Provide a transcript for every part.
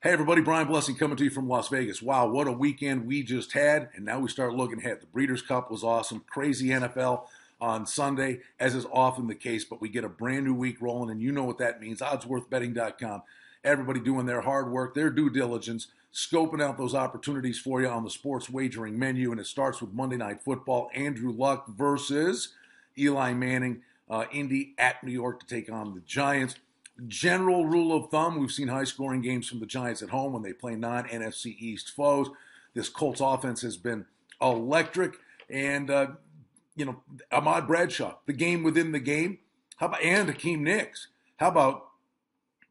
Hey everybody, Brian Blessing coming to you from Las Vegas. Wow, what a weekend we just had, and now we start looking ahead. The Breeders' Cup was awesome, crazy NFL on Sunday, as is often the case, but we get a brand new week rolling, and you know what that means. Oddsworthbetting.com. Everybody doing their hard work, their due diligence, scoping out those opportunities for you on the sports wagering menu, and it starts with Monday Night Football. Andrew Luck versus Eli Manning, Indy at New York to take on the Giants. General rule of thumb, we've seen high scoring games from the Giants at home when they play non NFC East foes. This Colts offense has been electric. And, Ahmad Bradshaw, the game within the game. And Hakeem Nicks. How about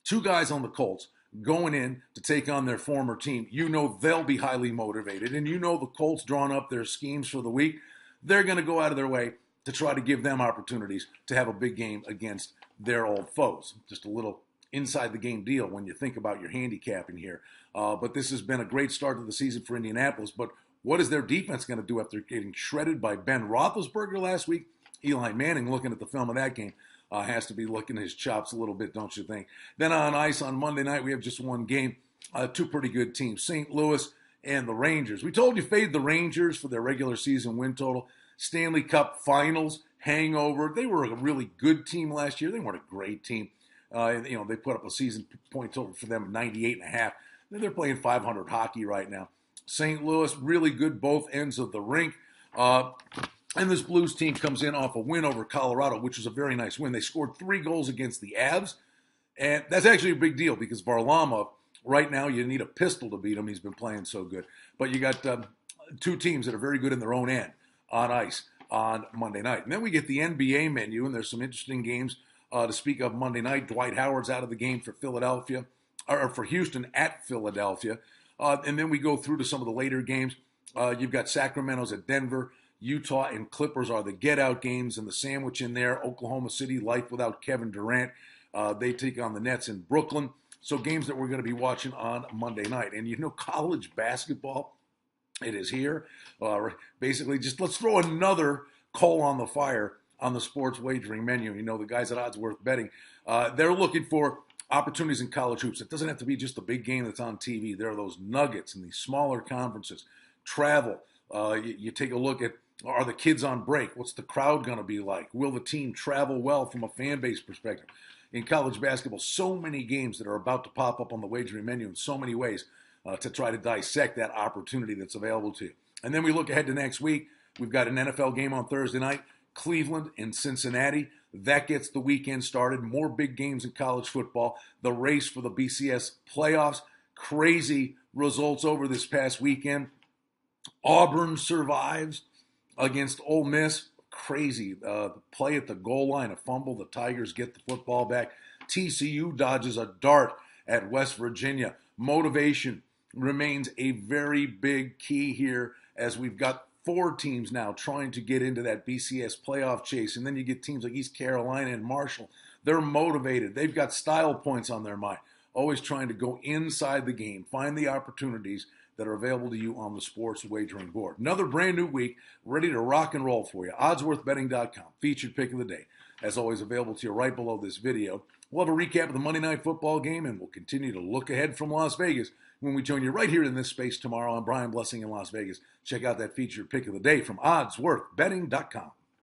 two guys on the Colts going in to take on their former team? You know they'll be highly motivated. And you know the Colts drawing up their schemes for the week. They're going to go out of their way to try to give them opportunities to have a big game against their old foes. Just a little inside the game deal when you think about your handicapping here. But this has been a great start to the season for Indianapolis. But what is their defense going to do after getting shredded by Ben Roethlisberger last week? Eli Manning, looking at the film of that game, has to be licking his chops a little bit, don't you think? Then on ice on Monday night, we have just one game. Two pretty good teams, St. Louis and the Rangers. We told you fade the Rangers for their regular season win total. Stanley Cup Finals hangover. They were a really good team last year. They weren't a great team. They put up a season point total for them of 98.5. They're playing 500 hockey right now. St. Louis, really good both ends of the rink. And this Blues team comes in off a win over Colorado, which was a very nice win. They scored 3 goals against the Avs. And that's actually a big deal because Varlamov, right now, you need a pistol to beat him. He's been playing so good. But you got two teams that are very good in their own end on ice on Monday night. And then we get the NBA menu, and there's some interesting games to speak of Monday night. Dwight Howard's out of the game for Philadelphia, or for Houston at Philadelphia. And then we go through to some of the later games. You've got Sacramento's at Denver. Utah and Clippers are the get-out games, and the sandwich in there, Oklahoma City, life without Kevin Durant. They take on the Nets in Brooklyn. So games that we're going to be watching on Monday night. And college basketball, it is here. Basically, just let's throw another coal on the fire on the sports wagering menu. The guys at Odds Worth Betting, they're looking for opportunities in college hoops. It doesn't have to be just the big game that's on TV. There are those nuggets in these smaller conferences. Travel. You take a look at, are the kids on break? What's the crowd going to be like? Will the team travel well from a fan base perspective? In college basketball, so many games that are about to pop up on the wagering menu in so many ways to try to dissect that opportunity that's available to you. And then we look ahead to next week. We've got an NFL game on Thursday night, Cleveland and Cincinnati. That gets the weekend started. More big games in college football. The race for the BCS playoffs. Crazy results over this past weekend. Auburn survives against Ole Miss. Crazy. Play at the goal line, a fumble. The Tigers get the football back. TCU dodges a dart at West Virginia. Motivation remains a very big key here as we've got 4 teams now trying to get into that BCS playoff chase. And then you get teams like East Carolina and Marshall. They're motivated. They've got style points on their mind. Always trying to go inside the game, find the opportunities that are available to you on the sports wagering board. Another brand new week, ready to rock and roll for you. Oddsworthbetting.com, featured pick of the day. As always, available to you right below this video. We'll have a recap of the Monday Night Football game, and we'll continue to look ahead from Las Vegas when we join you right here in this space tomorrow. I'm Brian Blessing in Las Vegas. Check out that featured pick of the day from oddsworthbetting.com.